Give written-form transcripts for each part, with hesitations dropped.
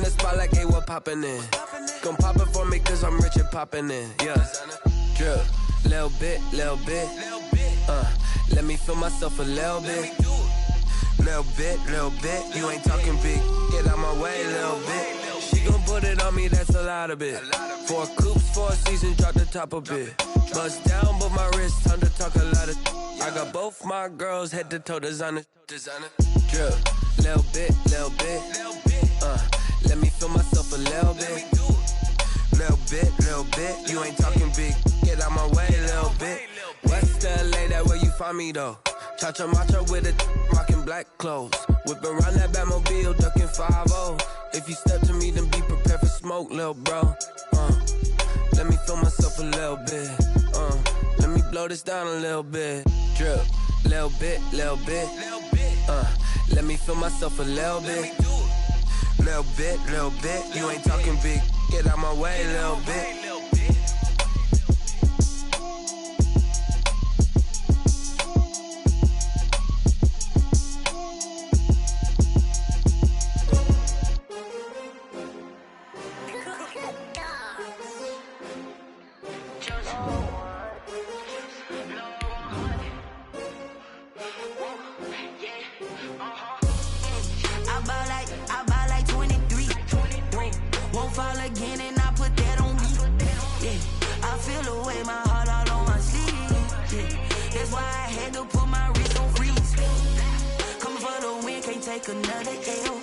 the spot like, hey, what poppin' in? Gon' pop it for me cause I'm rich and poppin' in, yeah. Drip, little bit, let me feel myself a little bit. Little bit, you ain't talking big. Get out my way, little bit. She gon' put it on me, that's a lot of it. 4 coops, 4 seasons, drop the top a bit. Bust down, but my wrist, time to talk a lot of. I got both my girls, head to toe, designer. Drip, little bit, let me feel myself a little bit. Little bit, you ain't talking big. Get out my way, little bit. West LA, that where you find me though. Chacha macha with a rockin' black clothes. Whip around that Batmobile, ducking 5-0. If you step to me, then be prepared for smoke, lil' bro. Let me feel myself a little bit. Let me blow this down a little bit. Drip, little bit. Let me feel myself a little bit. Little bit, you ain't talking big. Get out my way, little bit. Another L.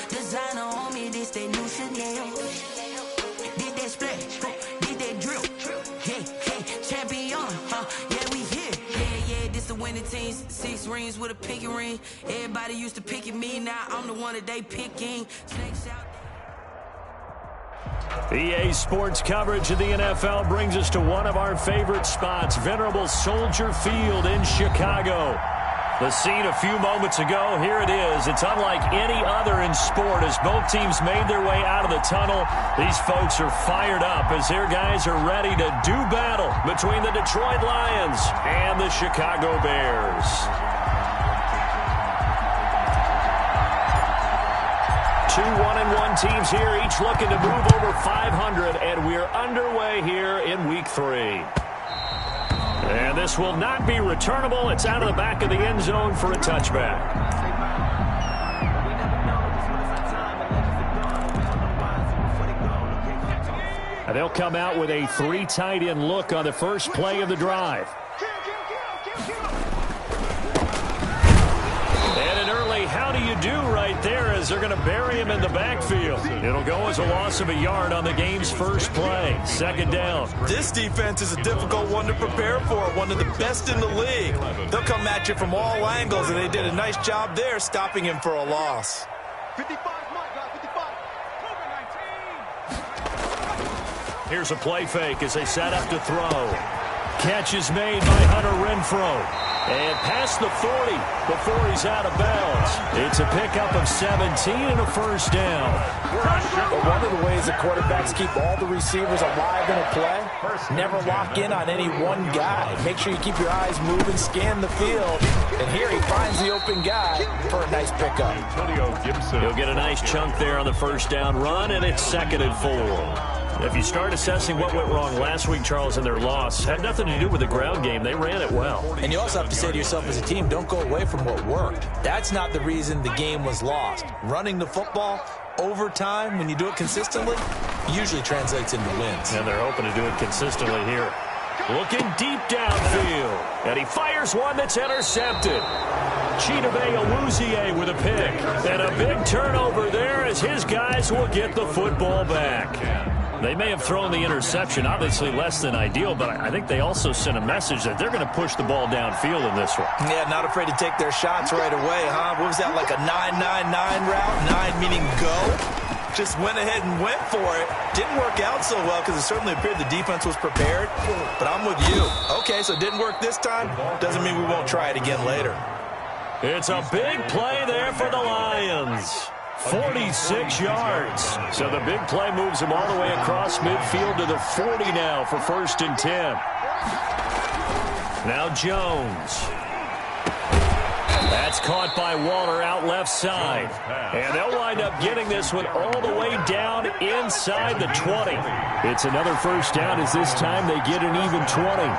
Designer on me, this that new Chanel. Did that splash, did that drill. Yeah, champion, yeah, we here. Yeah, this the winning team. 6 rings with a pinky ring. Everybody used to pick at me, now I'm the one that they picking. Snakes out. EA Sports coverage of the NFL brings us to one of our favorite spots, venerable Soldier Field in Chicago. The scene a few moments ago, here it is. It's unlike any other in sport as both teams made their way out of the tunnel. These folks are fired up as their guys are ready to do battle between the Detroit Lions and the Chicago Bears. Two 1-1 teams here, each looking to move over 500, and we're underway here in Week 3. And this will not be returnable. It's out of the back of the end zone for a touchback. And they'll come out with a 3 tight end look on the first play of the drive. And an early how do you do right there as they're going to bury him in the backfield. It'll go as a loss of a yard on the game's first play. Second down. This defense is a difficult one to prepare for, one of the best in the league. They'll come at you from all angles, and they did a nice job there stopping him for a loss. 55, Here's a play fake as they set up to throw. Catch is made by Hunter Renfrow. And past the 40 before he's out of bounds. It's a pickup of 17 and a first down. But one of the ways the quarterbacks keep all the receivers alive in a play, never lock in on any one guy. Make sure you keep your eyes moving, scan the field. And here he finds the open guy for a nice pickup. He'll get a nice chunk there on the first down run, and it's 2nd and 4. If you start assessing what went wrong last week, Charles, in their loss, had nothing to do with the ground game. They ran it well. And you also have to say to yourself as a team, don't go away from what worked. That's not the reason the game was lost. Running the football over time, when you do it consistently, usually translates into wins. And they're hoping to do it consistently here. Looking deep downfield. And he fires one that's intercepted. Chidobe Awuzie with a pick. And a big turnover there as his guys will get the football back. They may have thrown the interception, obviously less than ideal, but I think they also sent a message that they're going to push the ball downfield in this one. Yeah, not afraid to take their shots right away, huh? What was that, like a 9-9-9 route? 9 meaning go? Just went ahead and went for it. Didn't work out so well because it certainly appeared the defense was prepared, but I'm with you. Okay, so it didn't work this time. Doesn't mean we won't try it again later. It's a big play there for the Lions. 46 yards. So the big play moves him all the way across midfield to the 40 now for 1st and 10. Now Jones. That's caught by Waller out left side. And they'll wind up getting this one all the way down inside the 20. It's another first down as this time they get an even 20.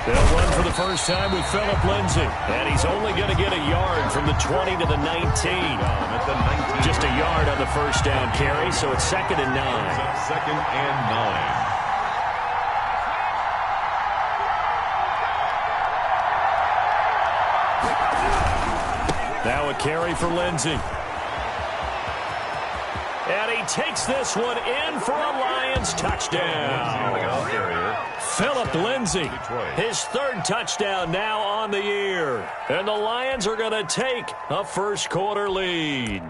They'll run for the first time with Phillip Lindsay. And he's only going to get a yard from the 20 to the 19. Just a yard on the first down carry, so it's 2nd and 9. Second and 9. Now a carry for Lindsay. And he takes this one in for a Lions touchdown. Phillip Lindsay, his 3rd touchdown now on the year. And the Lions are going to take a first-quarter lead.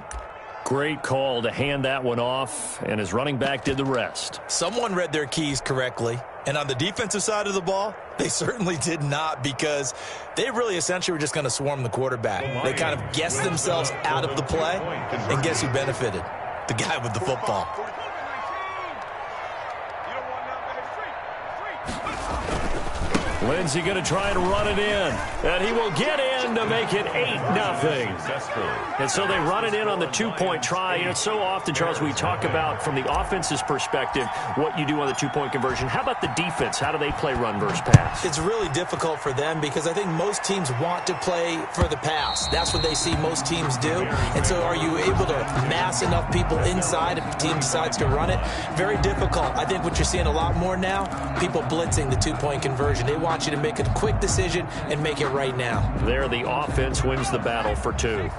Great call to hand that one off, and his running back did the rest. Someone read their keys correctly, and on the defensive side of the ball, they certainly did not, because they really essentially were just going to swarm the quarterback. They kind of guessed themselves out of the play, and guess who benefited? The guy with the football. Lindsay going to try and run it in. And he will get in to make it 8-0. And so they run it in on the 2-point try. You know, so often, Charles, we talk about from the offense's perspective what you do on the 2-point conversion. How about the defense? How do they play run versus pass? It's really difficult for them because I think most teams want to play for the pass. That's what they see most teams do. And so are you able to mass enough people inside if the team decides to run it? Very difficult. I think what you're seeing a lot more now, people blitzing the 2-point conversion. They want you to make a quick decision and make it right now. There, the offense wins the battle for 2.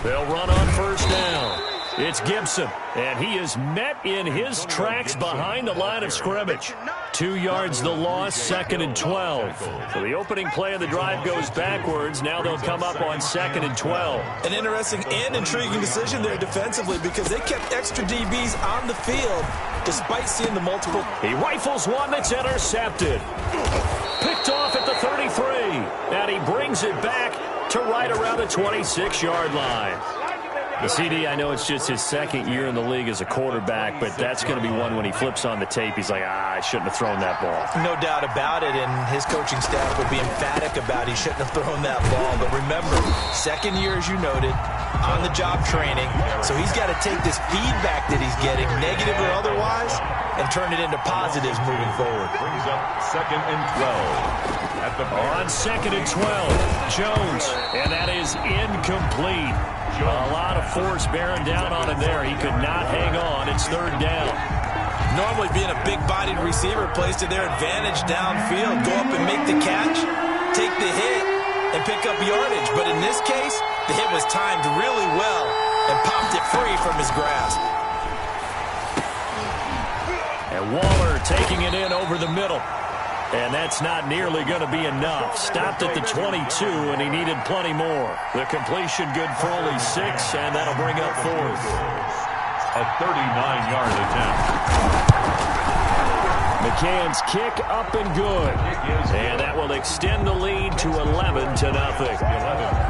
They'll run on first down. It's Gibson, and he is met in his tracks behind the line of scrimmage. 2 yards the loss, 2nd and 12. So the opening play of the drive goes backwards. Now they'll come up on 2nd and 12. An interesting and intriguing decision there defensively because they kept extra DBs on the field despite seeing the multiple. He rifles one that's intercepted. Picked off at the 33. And he brings it back to right around the 26-yard line. The CD, I know it's just his 2nd year in the league as a quarterback, but that's going to be one when he flips on the tape, he's like, I shouldn't have thrown that ball. No doubt about it, and his coaching staff will be emphatic about he shouldn't have thrown that ball. But remember, 2nd year, as you noted, on-the-job training, so he's got to take this feedback that he's getting, negative or otherwise, and turn it into positives moving forward. Brings up 2nd and 12. On 2nd and 12, Jones, and that is incomplete. A lot of force bearing down on him there. He could not hang on. It's 3rd down. Normally being a big-bodied receiver plays to their advantage downfield. Go up and make the catch, take the hit, and pick up yardage. But in this case, the hit was timed really well and popped it free from his grasp. And Waller taking it in over the middle. And that's not nearly going to be enough. Stopped at the 22, and he needed plenty more. The completion good for only 6, and that'll bring up 4th. A 39-yard attempt. McCann's kick up and good. And that will extend the lead to 11-0.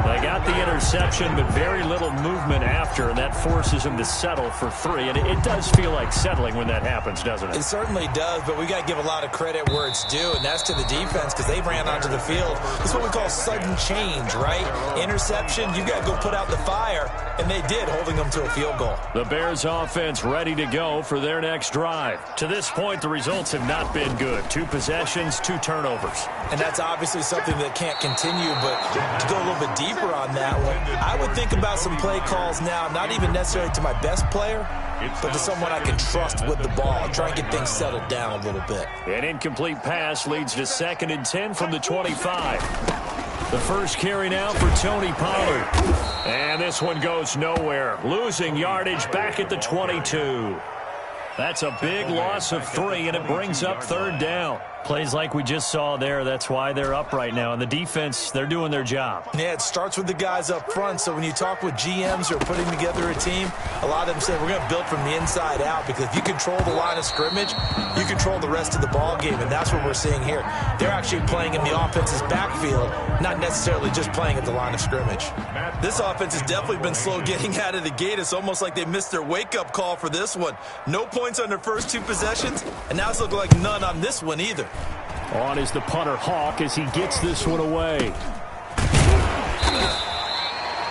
They got the interception, but very little movement after, and that forces him to settle for 3. And it does feel like settling when that happens, doesn't it? It certainly does, but we got to give a lot of credit where it's due, and that's to the defense because they ran onto the field. This is what we call sudden change, right? Interception, you got to go put out the fire, and they did, holding them to a field goal. The Bears offense ready to go for their next drive. To this point, the results have not been good. 2 possessions, 2 turnovers. And that's obviously something that can't continue, but to go a little bit deeper on that one, I would think about some play calls now, not even necessarily to my best player, but to someone I can trust with the ball. Try and get things settled down a little bit. An incomplete pass leads to 2nd and 10 from the 25. The first carry now for Tony Pollard. And this one goes nowhere. Losing yardage back at the 22. That's a big loss of 3, and it brings up 3rd down. Plays like we just saw there. That's why they're up right now. And the defense, they're doing their job. Yeah, it starts with the guys up front. So when you talk with GMs who are putting together a team, a lot of them say we're going to build from the inside out, because if you control the line of scrimmage, you control the rest of the ball game, and that's what we're seeing here. They're actually playing in the offense's backfield, not necessarily just playing at the line of scrimmage. This offense has definitely been slow getting out of the gate. It's almost like they missed their wake-up call for this one. No points on their first 2 possessions, and now it's looking like none on this one either. On is the punter, Hawk, as he gets this one away.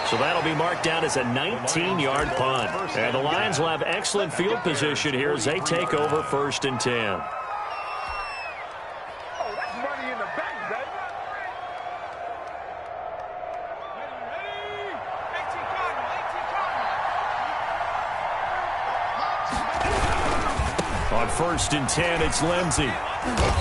So that'll be marked down as a 19-yard punt. And the Lions will have excellent field position here as they take over 1st and 10. On 1st and 10, it's Lindsey.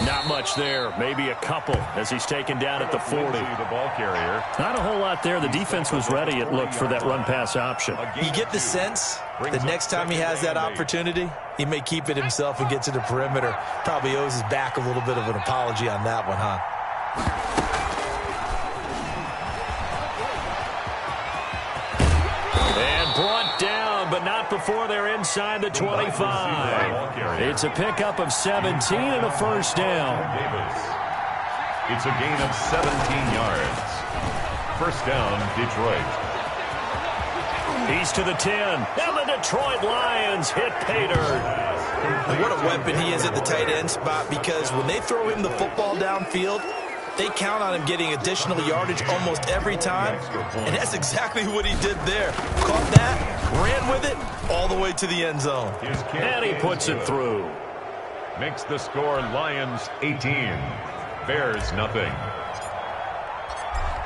Not much there. Maybe a couple as he's taken down at the 40. The ball carrier. Not a whole lot there. The defense was ready, it looked, for that run-pass option. You get the sense that next time he has that opportunity, he may keep it himself and get to the perimeter. Probably owes his back a little bit of an apology on that one, huh? And brought down, but not before they're inside the 25. It's a pickup of 17 and a 1st down. It's a gain of 17 yards. 1st down, Detroit. He's to the 10. And the Detroit Lions hit pay dirt. What a weapon he is at the tight end spot, because when they throw him the football downfield, they count on him getting additional yardage almost every time, and that's exactly what he did there. Caught that, ran with it, all the way to the end zone. And he puts it through. Makes the score Lions 18. Bears nothing.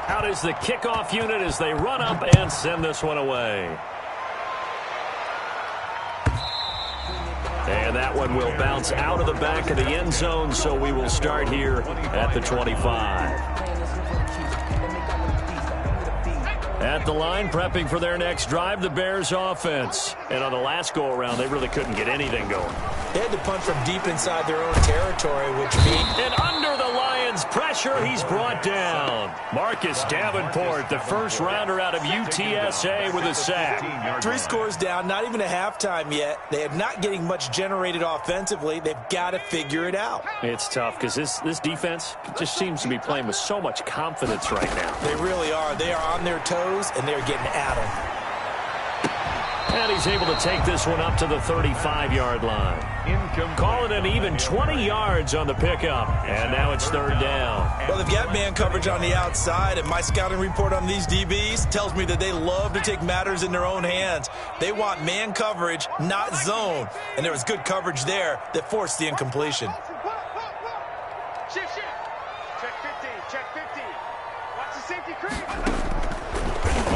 Out is the kickoff unit as they run up and send this one away. And that one will bounce out of the back of the end zone, so we will start here at the 25. At the line, prepping for their next drive, the Bears offense. And on the last go-around, they really couldn't get anything going. They had to punt from deep inside their own territory, which means... And under the Lions' pressure, he's brought down. Marcus Davenport, the first rounder out of UTSA, with a sack. 3 scores down, not even a halftime yet. They are not getting much generated offensively. They've got to figure it out. It's tough because this defense just seems to be playing with so much confidence right now. They really are. They are on their toes, and they're getting at them. And he's able to take this one up to the 35-yard line. Calling it even 20 yards on the pickup. And now it's 3rd down. Well, they've got man coverage on the outside, and my scouting report on these DBs tells me that they love to take matters in their own hands. They want man coverage, not zone. And there was good coverage there that forced the incompletion. Shift. Check 50. Check 50. Watch the safety creep.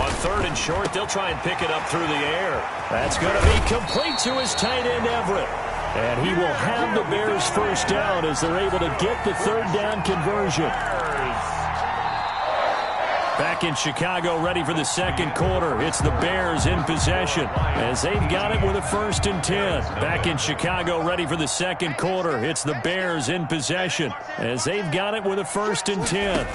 On 3rd and short, they'll try and pick it up through the air. That's going to be complete to his tight end, Everett. And he will have the Bears 1st down as they're able to get the 3rd down conversion. Back in Chicago, ready for the 2nd quarter. It's the Bears in possession as they've got it with a 1st and 10. Back in Chicago, ready for the 2nd quarter. It's the Bears in possession as they've got it with a 1st and 10.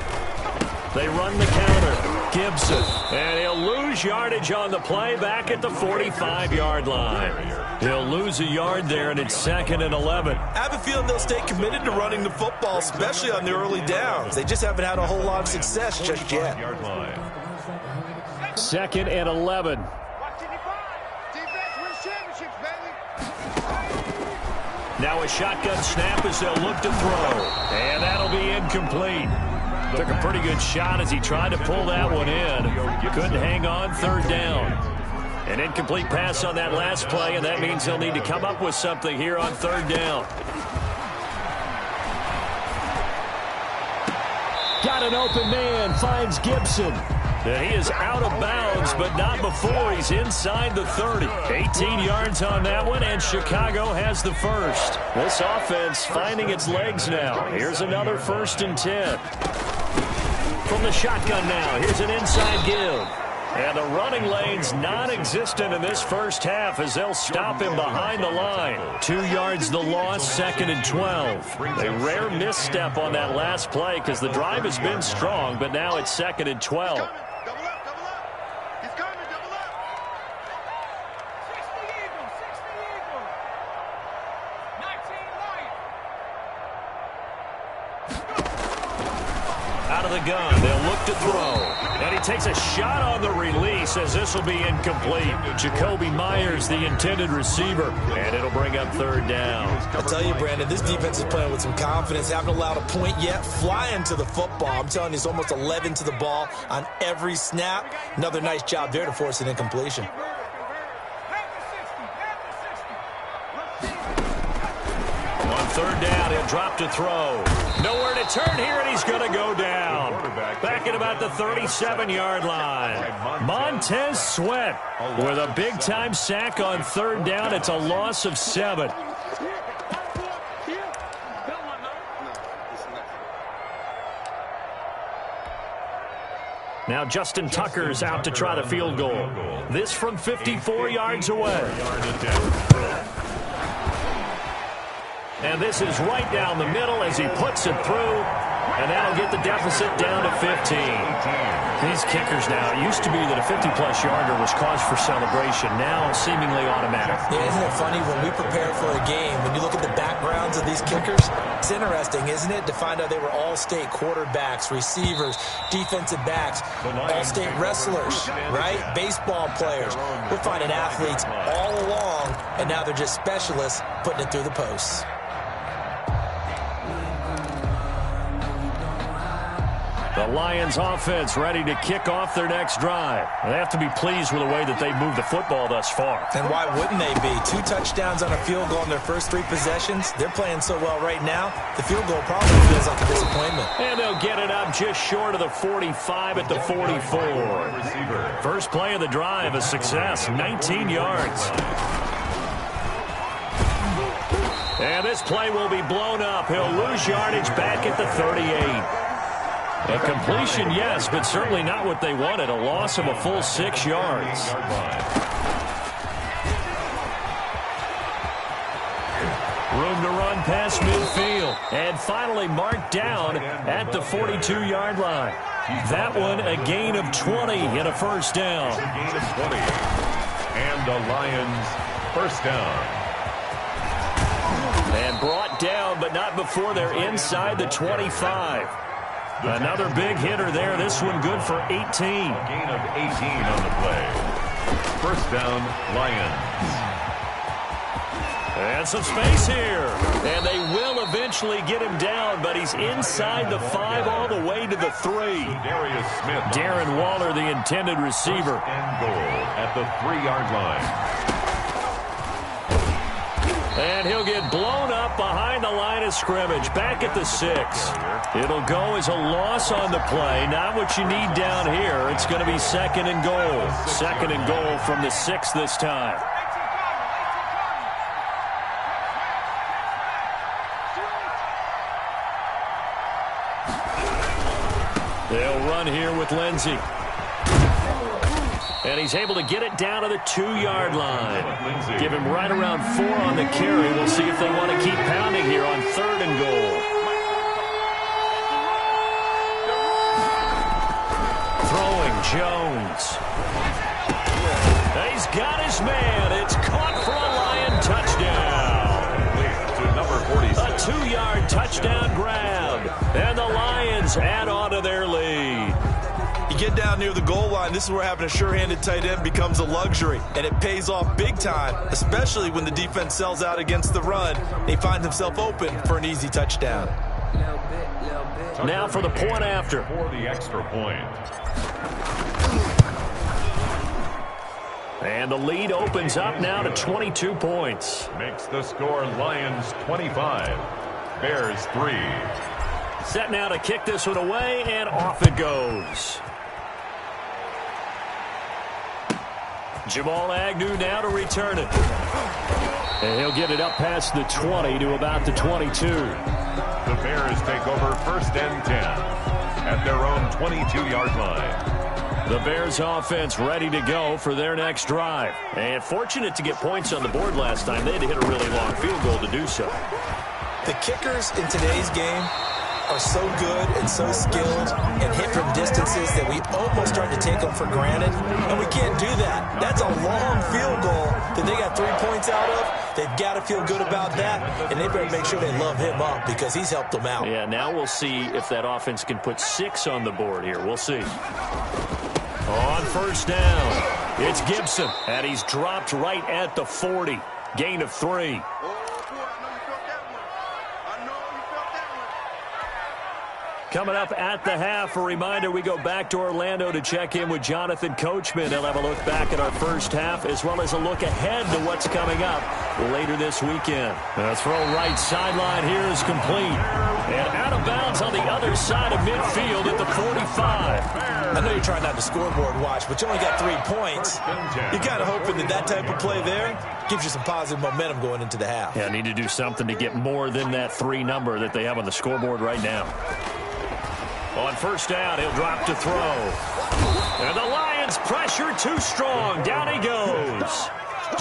They run the counter. Gibson. And he'll lose yardage on the play back at the 45-yard line. He'll lose a yard there, and it's 2nd and 11. I have a feeling they'll stay committed to running the football, especially on the early downs. They just haven't had a whole lot of success just yet. 2nd and 11. Now a shotgun snap as they'll look to throw. And that'll be incomplete. Took a pretty good shot as he tried to pull that one in. Couldn't hang on. 3rd down. An incomplete pass on that last play, and that means they'll need to come up with something here on 3rd down. Got an open man, finds Gibson. And he is out of bounds, but not before he's inside the 30. 18 yards on that one, and Chicago has the 1st. This offense finding its legs now. Here's another 1st and 10. From the shotgun now, here's an inside give. And the running lane's non-existent in this first half as they'll stop him behind the line. 2 yards the loss, 2nd and 12. A rare misstep on that last play because the drive has been strong, but now it's 2nd and 12. Out of the gun, they'll look to throw. And he takes a shot on the release as this will be incomplete. Jacoby Myers, the intended receiver, and it'll bring up 3rd down. I'll tell you, Brandon, this defense is playing with some confidence. Haven't allowed a point yet. Flying to the football. I'm telling you, it's almost 11 to the ball on every snap. Another nice job there to force an incompletion. On 3rd down, he'll drop to throw. Nowhere to turn here, and he's going to go down. Back at about the 37-yard line. Montez Sweat with a big-time sack on 3rd down. It's a loss of 7. Now Justin Tucker's out to try the field goal. This from 54 yards away. And this is right down the middle as he puts it through. And that'll get the deficit down to 15. These kickers now, it used to be that a 50-plus yarder was cause for celebration. Now seemingly automatic. Yeah, isn't it funny when we prepare for a game, when you look at the backgrounds of these kickers, it's interesting, isn't it, to find out they were all-state quarterbacks, receivers, defensive backs, all-state wrestlers, right? Baseball players. We're finding athletes all along, and now they're just specialists putting it through the posts. The Lions offense ready to kick off their next drive. They have to be pleased with the way that they've moved the football thus far. And why wouldn't they be? 2 touchdowns on a field goal in their first 3 possessions. They're playing so well right now, the field goal probably feels like a disappointment. And they'll get it up just short of the 45 at the 44. First play of the drive, a success, 19 yards. And this play will be blown up. He'll lose yardage back at the 38. A completion, yes, but certainly not what they wanted. A loss of a full 6 yards. Room to run past midfield. And finally marked down at the 42-yard line. That one a gain of 20 and a first down. A gain of 20. And the Lions first down. And brought down, but not before they're inside the 25. Another big hitter there. This one good for 18. A gain of 18 on the play. First down, Lions. And some space here. And they will eventually get him down, but he's inside the 5 all the way to the 3. Darren Waller, the intended receiver. And goal at the 3-yard line. And he'll get blown up behind the line of scrimmage, back at the 6. It'll go as a loss on the play. Not what you need down here. It's going to be 2nd and goal. 2nd and goal from the 6 this time. They'll run here with Lindsey. And he's able to get it down to the 2-yard line. Give him right around 4 on the carry. We'll see if they want to keep pounding here on 3rd and goal. Throwing Jones. He's got his man. It's caught for a Lion touchdown. To number 46. A 2-yard touchdown grab. And the Lions add on to their lead. You get down near the goal line, this is where having a sure-handed tight end becomes a luxury, and it pays off big time, especially when the defense sells out against the run, and he finds himself open for an easy touchdown. Now for the point after. For the extra point. And the lead opens up now to 22 points. Makes the score Lions 25, Bears 3. Set now to kick this one away, and off it goes. Jamal Agnew now to return it. And he'll get it up past the 20 to about the 22. The Bears take over 1st and 10 at their own 22-yard line. The Bears offense ready to go for their next drive. And fortunate to get points on the board last time. They had to hit a really long field goal to do so. The kickers in today's game are so good and so skilled and hit from distances that we almost start to take them for granted. And we can't do that. That's a long field goal that they got 3 points out of. They've got to feel good about that, and they better make sure they love him up because he's helped them out. Yeah, now we'll see if that offense can put 6 on the board here. We'll see. On first down, it's Gibson, and he's dropped right at the 40. Gain of 3. Coming up at the half, a reminder, we go back to Orlando to check in with Jonathan Coachman. He'll have a look back at our first half as well as a look ahead to what's coming up later this weekend. The throw right sideline here is complete. And out of bounds on the other side of midfield at the 45. I know you're trying not to scoreboard watch, but you only got 3 points. You're kind of hoping that type of play there gives you some positive momentum going into the half. Yeah, need to do something to get more than that 3 number that they have on the scoreboard right now. On first down, he'll drop to throw. And the Lions pressure too strong. Down he goes.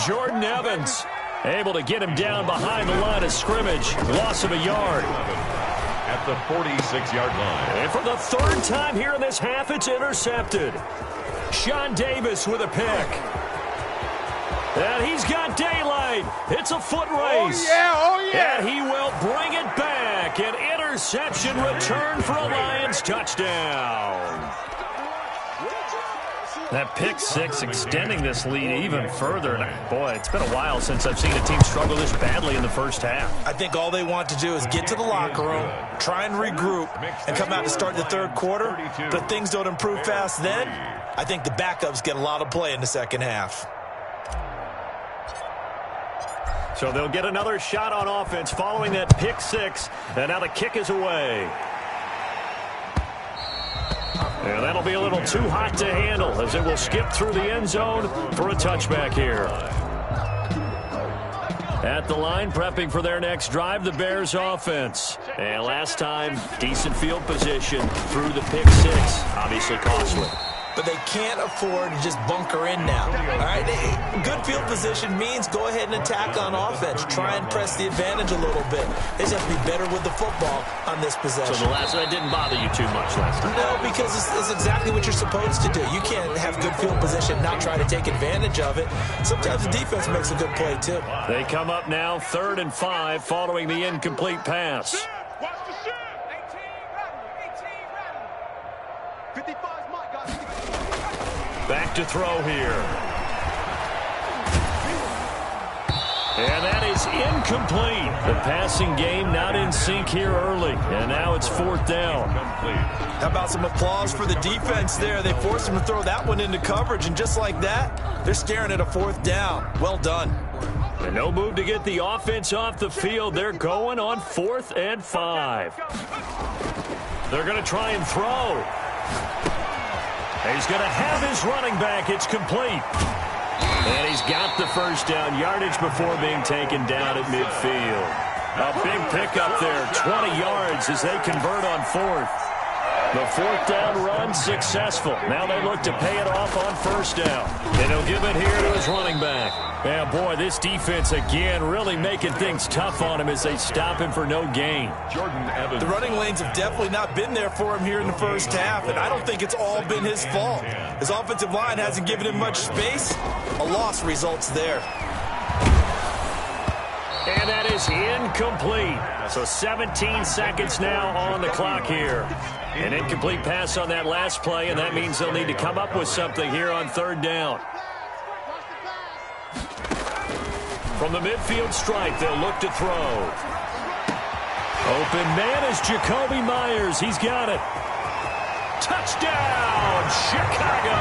Jordan Evans able to get him down behind the line of scrimmage. Loss of a yard. At the 46-yard line. And for the 3rd time here in this half, it's intercepted. Sean Davis with a pick. And he's got daylight. It's a foot race. Oh, yeah, oh, yeah. And he will bring it back. An interception return for a Lions touchdown. That pick 6 extending this lead even further. And boy, it's been a while since I've seen a team struggle this badly in the first half. I think all they want to do is get to the locker room, try and regroup, and come out to start the 3rd quarter. But if things don't improve fast then, I think the backups get a lot of play in the second half. So they'll get another shot on offense following that pick 6. And now the kick is away. And that'll be a little too hot to handle as it will skip through the end zone for a touchback here. At the line, prepping for their next drive, the Bears offense. And last time, decent field position through the pick 6. Obviously costly. But they can't afford to just bunker in now. All right, good field position means go ahead and attack on offense. Try and press the advantage a little bit. They just have to be better with the football on this possession. So the last one didn't bother you too much last time? No, because it's exactly what you're supposed to do. You can't have good field position, not try to take advantage of it. Sometimes the defense makes a good play, too. They come up now 3rd and 5 following the incomplete pass. Back to throw here. And that is incomplete. The passing game not in sync here early. And now it's 4th down. How about some applause for the defense there? They forced him to throw that one into coverage, and just like that, they're staring at a 4th down. Well done. And no move to get the offense off the field. They're going on 4th and 5. They're going to try and throw. He's going to have his running back. It's complete. And he's got the first down yardage before being taken down at midfield. A big pickup there, 20 yards as they convert on 4th. The 4th down run successful. Now they look to pay it off on 1st down. And he'll give it here to his running back. Yeah, boy, this defense again really making things tough on him as they stop him for no gain. Jordan Evans. The running lanes have definitely not been there for him here in the first half, and I don't think it's all been his fault. His offensive line hasn't given him much space. A loss results there. And that is incomplete. So 17 seconds now on the clock here. An incomplete pass on that last play, and that means they'll need to come up with something here on 3rd down. From the midfield stripe, they'll look to throw. Open man is Jacoby Myers. He's got it. Touchdown, Chicago!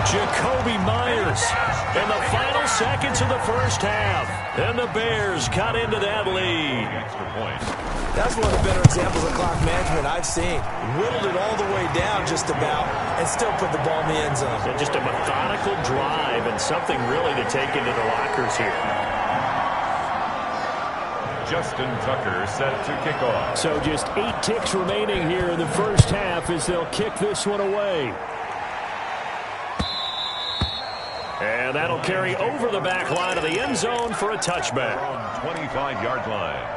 Jacoby Myers in the final seconds of the first half. And the Bears got into that lead. That's one of the better examples of clock management I've seen. Whittled it all the way down just about and still put the ball in the end zone. And just a methodical drive and something really to take into the lockers here. Justin Tucker set to kick off. So just 8 ticks remaining here in the first half as they'll kick this one away. And that'll carry over the back line of the end zone for a touchback. 25-yard line.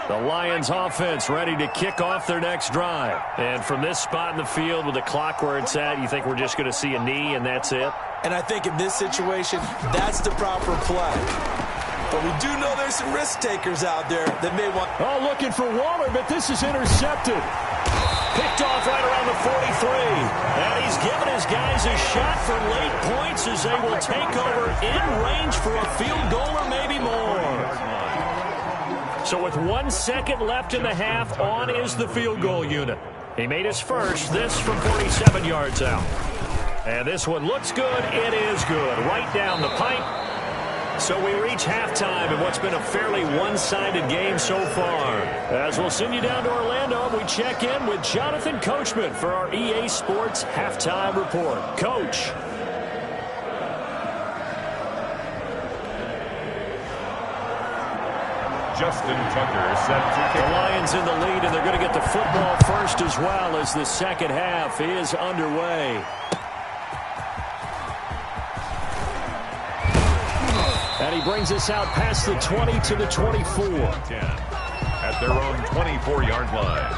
The Lions offense ready to kick off their next drive. And from this spot in the field with the clock where it's at, you think we're just going to see a knee and that's it? And I think in this situation, that's the proper play. But we do know there's some risk takers out there that may want... Oh, looking for Waller, but this is intercepted. Picked off right around the 43. And he's given his guys a shot for late points as they will take over in range for a field goal or maybe more. So with 1 second left in the half, on is the field goal unit. He made his first, this from 47 yards out. And this one looks good. It is good. Right down the pipe. So we reach halftime in what's been a fairly one-sided game so far. As we'll send you down to Orlando, we check in with Jonathan Coachman for our EA Sports Halftime Report. Coach. Justin Tucker set to kick. The Lions in the lead, and they're going to get the football first as well as the second half is underway. And he brings us out past the 20 to the 24. 10 at their own 24-yard line.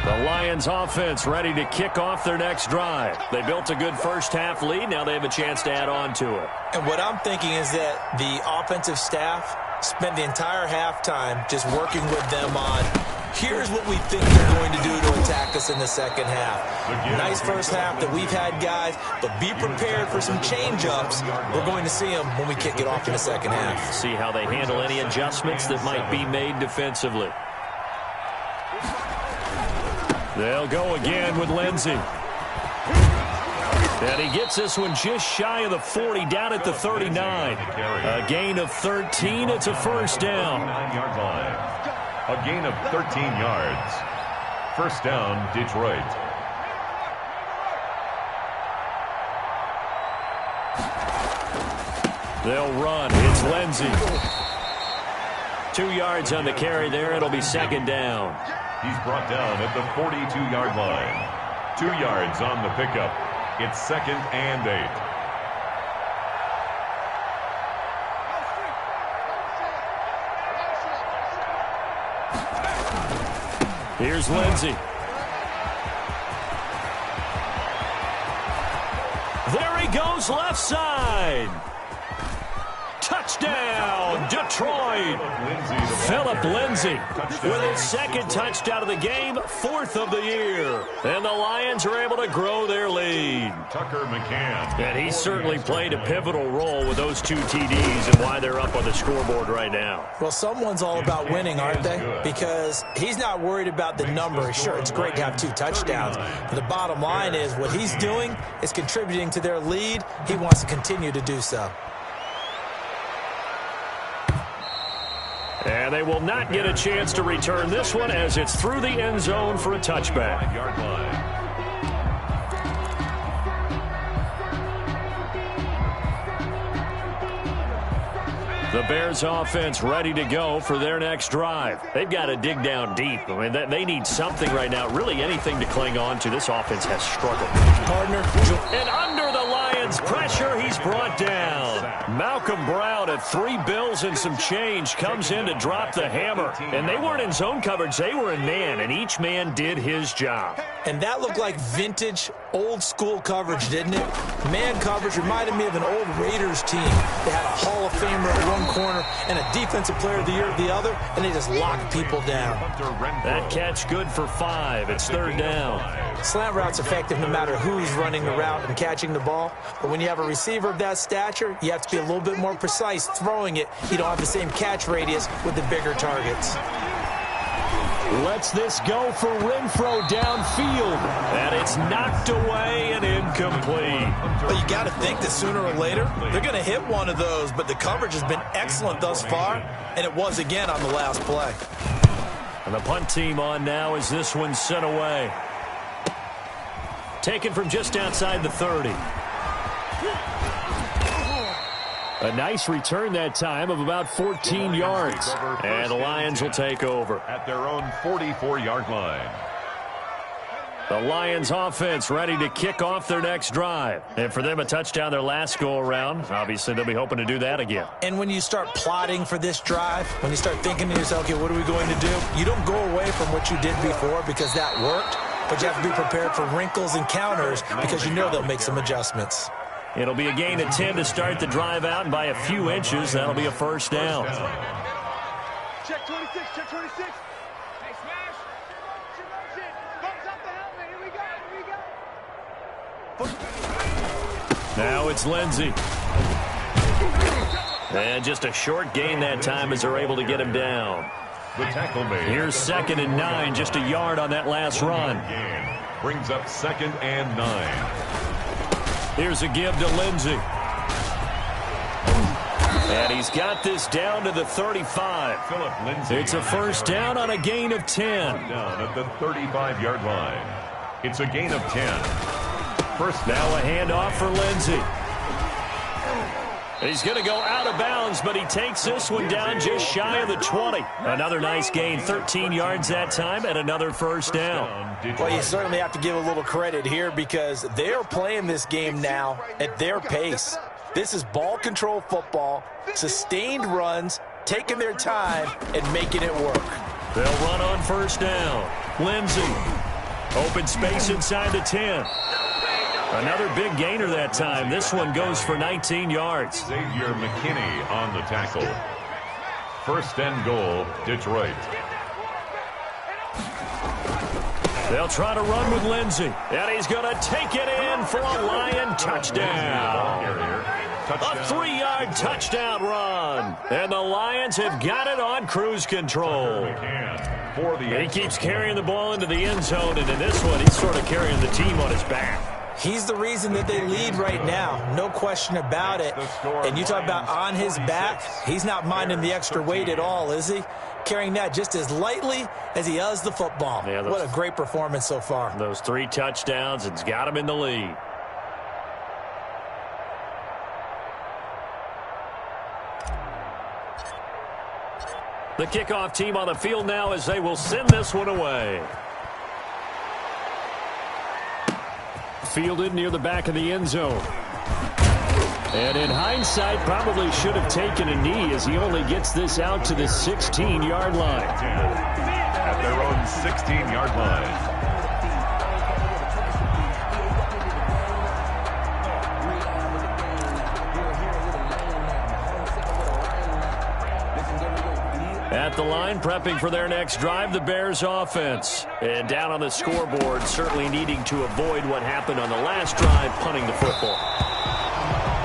The Lions offense ready to kick off their next drive. They built a good first half lead. Now they have a chance to add on to it. And what I'm thinking is that the offensive staff spent the entire halftime just working with them on, here's what we think they're going to do to attack us in the second half. Nice first half that we've had, guys, but be prepared for some change-ups. We're going to see them when we kick it off in the second half. See how they handle any adjustments that might be made defensively. They'll go again with Lindsey. And he gets this one just shy of the 40, down at the 39. A gain of 13. It's a first down. 9-yard line. A gain of 13 yards. First down, Detroit. They'll run. It's Lindsey. 2 yards on the carry there. It'll be second down. He's brought down at the 42-yard line. 2 yards on the pickup. It's second and 8. Here's Lindsey. There he goes, left side. Touchdown, Detroit. Philip Lindsey with his second touchdown of the game, 4th of the year. And the Lions are able to grow their lead. Tucker McCann. And he certainly played a pivotal role with those 2 TDs and why they're up on the scoreboard right now. Well, someone's all about winning, aren't they? Because he's not worried about the number. Sure, it's great to have 2 touchdowns. But the bottom line is what he's doing is contributing to their lead. He wants to continue to do so. And they will not get a chance to return this one as it's through the end zone for a touchback. 5-yard line. The Bears offense ready to go for their next drive. They've got to dig down deep. I mean, they need something right now, really anything to cling on to. This offense has struggled. Partner. And under the Lions' pressure, he's brought down. Malcolm Brown at 3 bills and some change comes in to drop the hammer. And they weren't in zone coverage. They were in man, and each man did his job. And that looked like vintage, old-school coverage, didn't it? Man coverage reminded me of an old Raiders team. They had a Hall of Famer at one corner and a Defensive Player of the Year at the other, and they just locked people down. That catch good for 5. It's 3rd down. Slant route's effective no matter who's running the route and catching the ball. But when you have a receiver of that stature, you have to be a little bit more precise throwing it. You don't have the same catch radius with the bigger targets. Lets this go for Renfro downfield. And it's knocked away and incomplete. But you got to think that sooner or later, they're going to hit one of those. But the coverage has been excellent thus far, and it was again on the last play. And the punt team on now as this one's sent away. Taken from just outside the 30. A nice return that time of about 14 yards. And the Lions will take over. At their own 44-yard line. The Lions offense ready to kick off their next drive. And for them, a touchdown their last go-around. Obviously, they'll be hoping to do that again. And when you start plotting for this drive, when you start thinking to yourself, okay, what are we going to do? You don't go away from what you did before because that worked, but you have to be prepared for wrinkles and counters because you know they'll make some adjustments. It'll be a gain of 10 to start the drive out, and by a few inches, that'll be a first down. Check 26, check 26. Hey, smash. Motion. Bumps up the helmet. Here we go, here we go. Now it's Lindsey. And just a short gain that time as they're able to get him down. The tackle made. Here's 2nd and 9, just a yard on that last run. Brings up 2nd and 9. Here's a give to Lindsey. And he's got this down to the 35. Philip Lindsey. It's a first down on a gain of 10. Down at the 35-yard line. It's a gain of 10. First down. Now a handoff for Lindsey. He's going to go out of bounds, but he takes this one down just shy of the 20. Another nice gain, 13 yards that time, and another first down. Well, you certainly have to give a little credit here because they're playing this game now at their pace. This is ball control football, sustained runs, taking their time, and making it work. They'll run on first down. Lindsey, open space inside the 10. Another big gainer that time. This one goes for 19 yards. Xavier McKinney on the tackle. First and goal, Detroit. They'll try to run with Lindsey. And he's going to take it in for a Lion touchdown. A 3-yard touchdown run. And the Lions have got it on cruise control. He keeps carrying the ball into the end zone, and in this one, he's sort of carrying the team on his back. He's the reason that they lead right now. No question about it. And you talk about on his back, he's not minding the extra weight at all, is he? Carrying that just as lightly as he does the football. Yeah, what a great performance so far. Those 3 touchdowns, it's got him in the lead. The kickoff team on the field now as they will send this one away. Fielded near the back of the end zone. And in hindsight, probably should have taken a knee as he only gets this out to the 16-yard line. At their own 16-yard line. At the line, prepping for their next drive, the Bears offense. And down on the scoreboard, certainly needing to avoid what happened on the last drive, punting the football.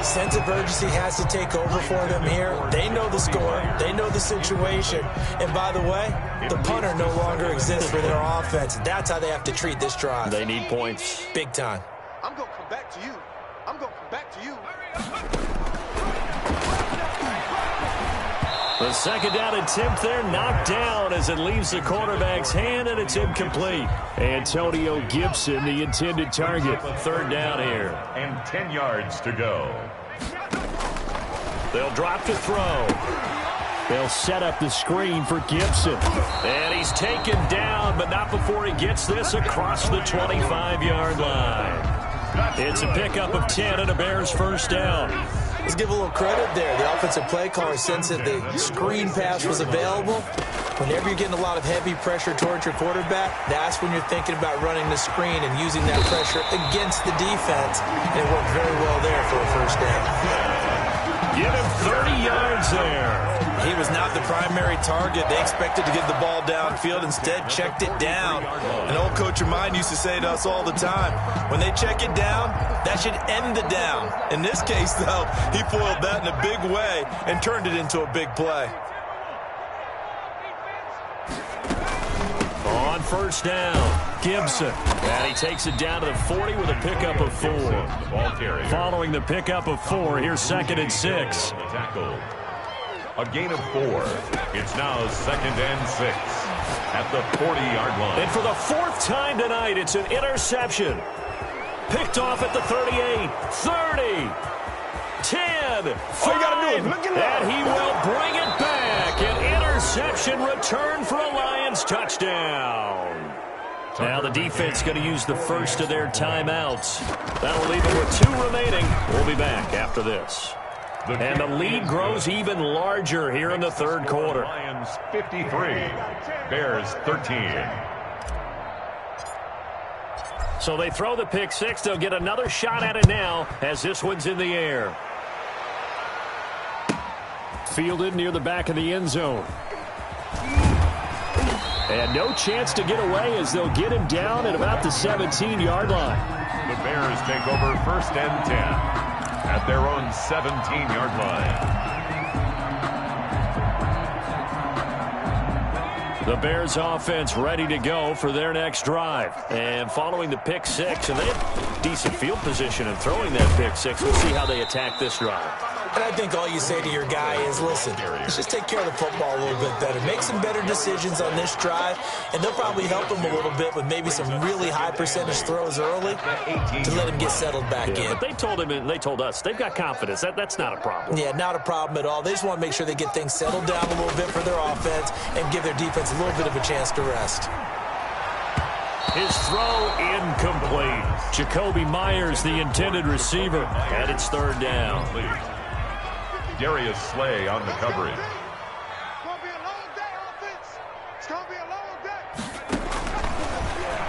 Sense of urgency has to take over for them here. They know the score. They know the situation. And by the way, the punter no longer exists for their offense. That's how they have to treat this drive. They need points. Big time. I'm going to come back to you. I'm going to come back to you. The second down attempt there knocked down as it leaves the quarterback's hand, and it's incomplete. Antonio Gibson, the intended target. Third down here. And 10 yards to go. They'll drop to throw. They'll set up the screen for Gibson. And he's taken down, but not before he gets this across the 25-yard line. It's a pickup of 10 and a Bears first down. Let's give a little credit there. The offensive play caller sensed that the screen pass was available. Whenever you're getting a lot of heavy pressure towards your quarterback, that's when you're thinking about running the screen and using that pressure against the defense. And it worked very well there for a first down. Give him 30 yards there. He was not the primary target. They expected to get the ball downfield. Instead, checked it down. An old coach of mine used to say to us all the time, when they check it down, that should end the down. In this case, though, he foiled that in a big way and turned it into a big play. On first down, Gibson. And he takes it down to the 40 with a pickup of 4. Following the pickup of 4, here's 2nd and 6. A gain of 4. It's now 2nd and 6 at the 40-yard line. And for the 4th time tonight, it's an interception. Picked off at the 38, 30, 10. again. All you got to do is look it up. And he will bring it back. An interception return for a Lions touchdown. Now the defense going to use the first of their timeouts. That'll leave them with 2 remaining. We'll be back after this. And the lead grows even larger here in the third quarter. Lions 53, Bears 13. So they throw the pick six. They'll get another shot at it now as this one's in the air. Fielded near the back of the end zone. And no chance to get away as they'll get him down at about the 17-yard line. The Bears take over 1st and 10 at their own 17-yard line. The Bears offense ready to go for their next drive. And following the pick six, and they have decent field position in throwing that pick six. We'll see how they attack this drive. And I think all you say to your guy is, listen, let's just take care of the football a little bit better. Make some better decisions on this drive, and they'll probably help him a little bit with maybe some really high percentage throws early to let him get settled back in. But they told him and they told us they've got confidence. That's not a problem. Yeah, not a problem at all. They just want to make sure they get things settled down a little bit for their offense and give their defense a little bit of a chance to rest. His throw incomplete. Jacoby Myers, the intended receiver, and it's 3rd down. Darius Slay on the coverage. It's going to be a long day, offense. It's going to be a long day.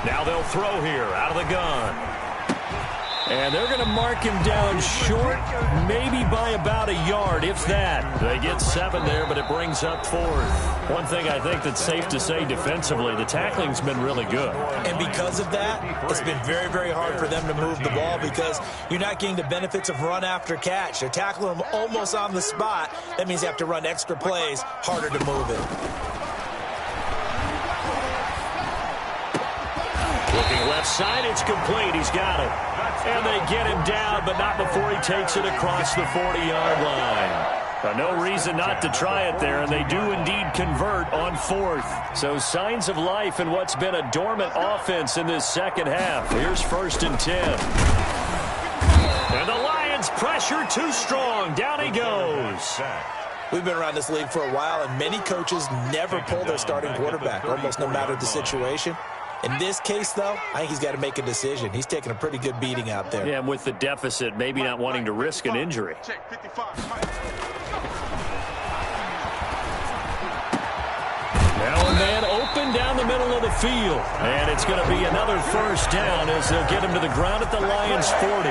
Now they'll throw here out of the gun. And they're going to mark him down short, maybe by about a yard, if that. They get 7 there, but it brings up 4th. One thing I think that's safe to say defensively, the tackling's been really good. And because of that, it's been very, very hard for them to move the ball because you're not getting the benefits of run after catch. They're tackling them almost on the spot. That means you have to run extra plays, harder to move it. Looking left side, it's complete. He's got it. And they get him down, but not before he takes it across the 40-yard line. No reason not to try it there, and they do indeed convert on 4th. So signs of life in what's been a dormant offense in this second half. Here's 1st and 10. And the Lions pressure too strong. Down he goes. We've been around this league for a while, and many coaches never pull their starting quarterback, almost no matter the situation. In this case, though, I think he's got to make a decision. He's taking a pretty good beating out there. Yeah, and with the deficit, maybe not wanting to risk an injury. Now a man open down the middle of the field. And it's going to be another 1st down as they'll get him to the ground at the Lions' 40.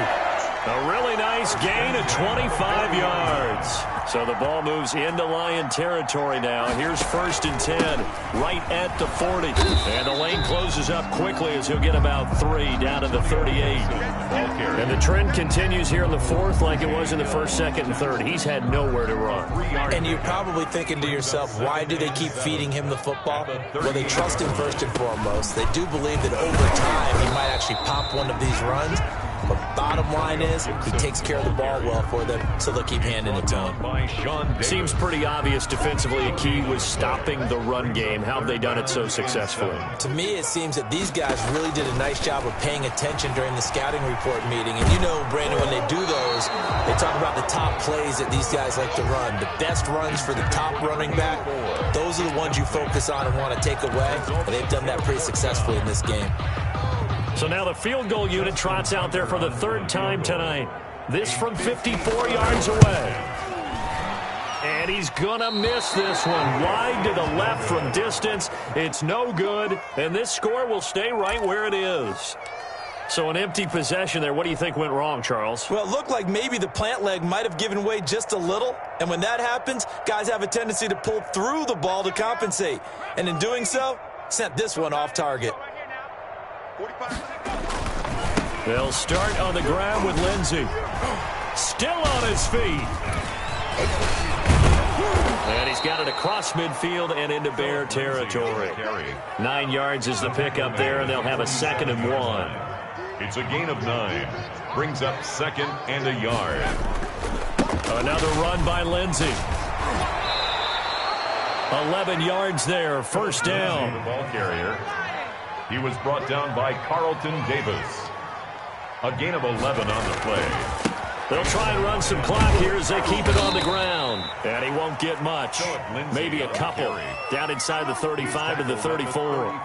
A really nice gain of 25 yards. So the ball moves into Lion territory now. Here's 1st and 10, right at the 40. And the lane closes up quickly as he'll get about 3 down to the 38. And the trend continues here in the 4th like it was in the 1st, 2nd, and 3rd. He's had nowhere to run. And you're probably thinking to yourself, why do they keep feeding him the football? Well, they trust him first and foremost. They do believe that over time he might actually pop one of these runs. But bottom line is, he takes care of the ball well for them, so they'll keep handing it to him. Seems pretty obvious defensively a key was stopping the run game. How have they done it so successfully? To me, it seems that these guys really did a nice job of paying attention during the scouting report meeting. And you know, Brandon, when they do those, they talk about the top plays that these guys like to run. The best runs for the top running back, those are the ones you focus on and want to take away. And they've done that pretty successfully in this game. So now the field goal unit trots out there for the 3rd time tonight. This from 54 yards away. And he's going to miss this one. Wide to the left from distance. It's no good. And this score will stay right where it is. So an empty possession there. What do you think went wrong, Charles? Well, it looked like maybe the plant leg might have given way just a little. And when that happens, guys have a tendency to pull through the ball to compensate. And in doing so, sent this one off target. They'll start on the ground with Lindsey. Still on his feet. And he's got it across midfield and into Bear territory. 9 yards is the pickup there, and they'll have a 2nd and 1. It's a gain of 9. Brings up 2nd and a yard. Another run by Lindsey. 11 yards there, 1st down. The ball carrier. He was brought down by Carlton Davis. A gain of 11 on the play. They'll try and run some clock here as they keep it on the ground. And he won't get much. Maybe a couple. Down inside the 35 to the 34.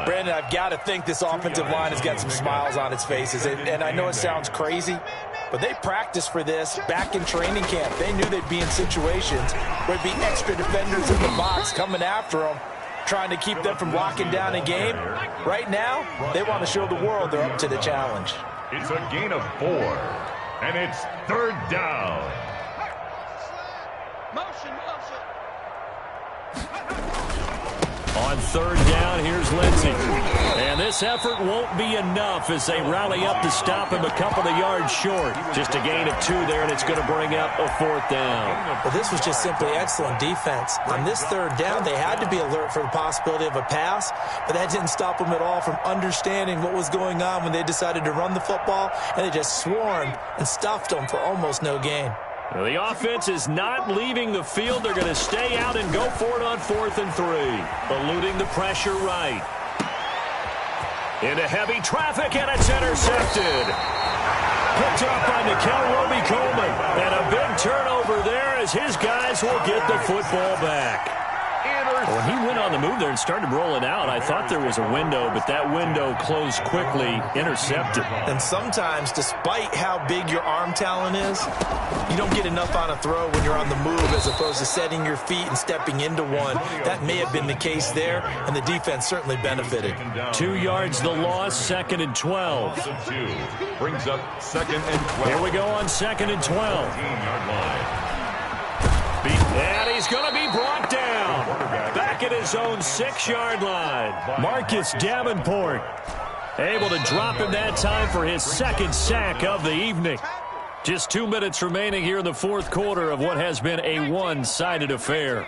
Brandon, I've got to think this offensive line has got some smiles on its faces. And I know it sounds crazy, but they practiced for this back in training camp. They knew they'd be in situations where there'd be extra defenders in the box coming after them, trying to keep them from locking down a game. Right now, they want to show the world they're up to the challenge. It's a gain of 4, and it's 3rd down. Motion. On 3rd down, here's Lindsey. And this effort won't be enough as they rally up to stop him a couple of yards short. Just a gain of 2 there, and it's going to bring up a 4th down. Well, this was just simply excellent defense. On this 3rd down, they had to be alert for the possibility of a pass, but that didn't stop them at all from understanding what was going on when they decided to run the football, and they just swarmed and stuffed them for almost no gain. Well, the offense is not leaving the field. They're going to stay out and go for it on 4th and 3. Eluding the pressure right. Into heavy traffic, and it's intercepted. Picked up by Nickel Roby-Coleman. And a big turnover there as his guys will get the football back. When he went on the move there and started rolling out, I thought there was a window, but that window closed quickly, intercepted. And sometimes, despite how big your arm talent is, you don't get enough on a throw when you're on the move as opposed to setting your feet and stepping into one. That may have been the case there, and the defense certainly benefited. 2 yards the loss, 2nd and 12. Brings up 2nd and 12. Here we go on 2nd and 12. 15-yard line. And he's going to be brought down. Back at his own 6-yard line. Marcus Davenport able to drop him that time for his 2nd sack of the evening. Just 2 minutes remaining here in the 4th quarter of what has been a one-sided affair.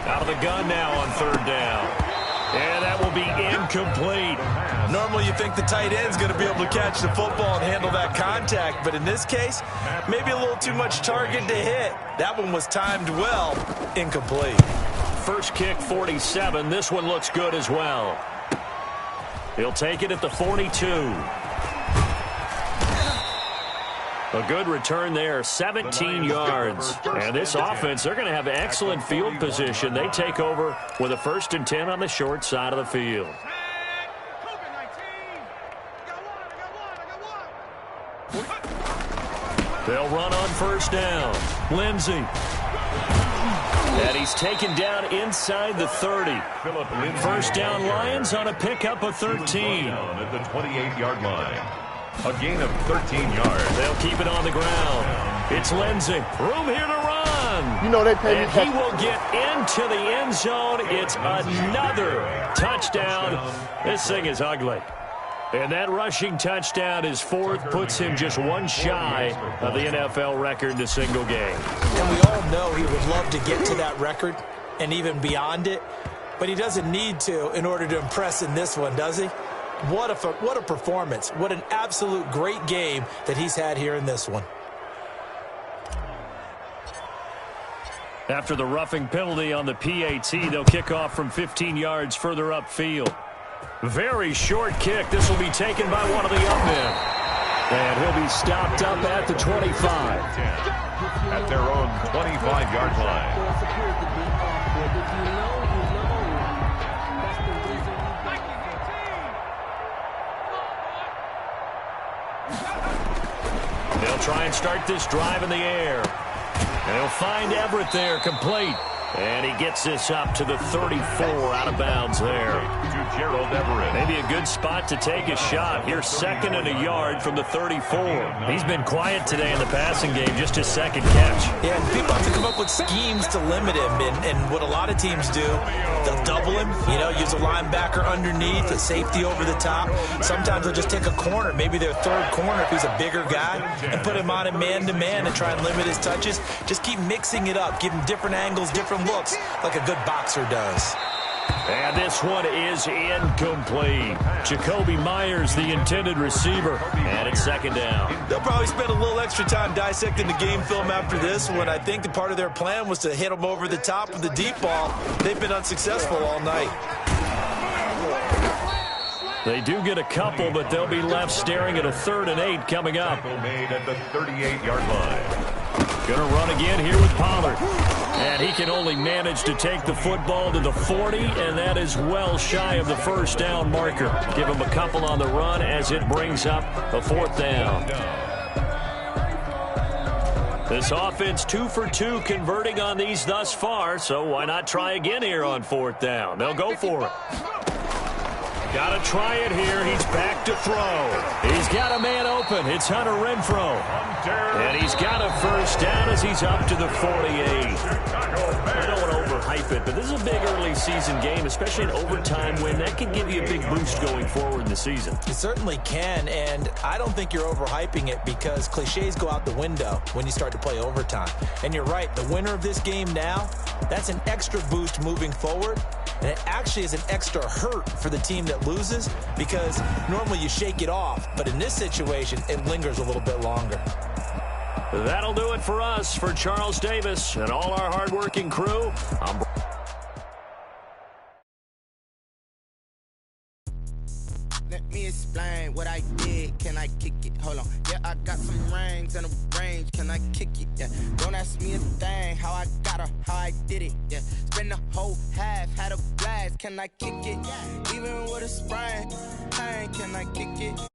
Out of the gun now on 3rd down. And that will be incomplete. Normally you think the tight end's going to be able to catch the football and handle that contact, but in this case, maybe a little too much target to hit. That one was timed well. Incomplete. First kick, 47. This one looks good as well. He'll take it at the 42. A good return there, 17 yards. And this offense, they're going to have excellent field position. They take over with a 1st and 10 on the short side of the field. They'll run on 1st down. Lindsey. And he's taken down inside the 30. 1st down Lions on a pickup of 13. At the 28-yard line. A gain of 13 yards. They'll keep it on the ground. It's Lindsey. Room here to run. You know they pay and he will get into the end zone. It's another touchdown. This thing is ugly. And that rushing touchdown is 4th, puts him just one shy of the NFL record in a single game. And we all know he would love to get to that record and even beyond it, but he doesn't need to in order to impress in this one, does he? What a performance. What an absolute great game that he's had here in this one. After the roughing penalty on the PAT, they'll kick off from 15 yards further upfield. Very short kick. This will be taken by one of the up men. And he'll be stopped up at the 25. At their own 25-yard line. They'll try and start this drive in the air. And he'll find Everett there, complete. And he gets this up to the 34, out of bounds there. To Gerald Everett. Maybe a good spot to take a shot. Here's 2nd and a yard from the 34. He's been quiet today in the passing game, just his 2nd catch. Yeah, and people have to come up with schemes to limit him. And what a lot of teams do, they'll double him, use a linebacker underneath, a safety over the top. Sometimes they'll just take a corner, maybe their 3rd corner if he's a bigger guy, and put him on a man-to-man and try and limit his touches. Just keep mixing it up, give him different angles, different looks, like a good boxer does. And this one is incomplete. Jacoby Myers, the intended receiver. And it's 2nd down. They'll probably spend a little extra time dissecting the game film after this one. I think the part of their plan was to hit them over the top with the deep ball. They've been unsuccessful all night. They do get a couple, but they'll be left staring at a 3rd and 8 coming up. Tackle made at the 38-yard line. Going to run again here with Pollard. And he can only manage to take the football to the 40, and that is well shy of the first down marker. Give him a couple on the run as it brings up a 4th down. This offense 2 for 2 converting on these thus far, so why not try again here on 4th down? They'll go for it. Got to try it here. He's back to throw. He's got a man open. It's Hunter Renfrow. And he's got a first down as he's up to the 48. I don't want to overhype it, but this is a big early season game, especially an overtime win. That can give you a big boost going forward in the season. It certainly can, and I don't think you're overhyping it because cliches go out the window when you start to play overtime. And you're right, the winner of this game now, that's an extra boost moving forward. And it actually is an extra hurt for the team that loses because normally you shake it off. But in this situation, it lingers a little bit longer. That'll do it for us. For Charles Davis and all our hardworking crew, Let me explain what I did. Can I kick it? Hold on. Yeah, I got some rings and a range. Can I kick it? Yeah. Don't ask me a thing. How I got her, how I did it. Yeah. Spend the whole half, had a blast. Can I kick it? Even with a sprain, can I kick it?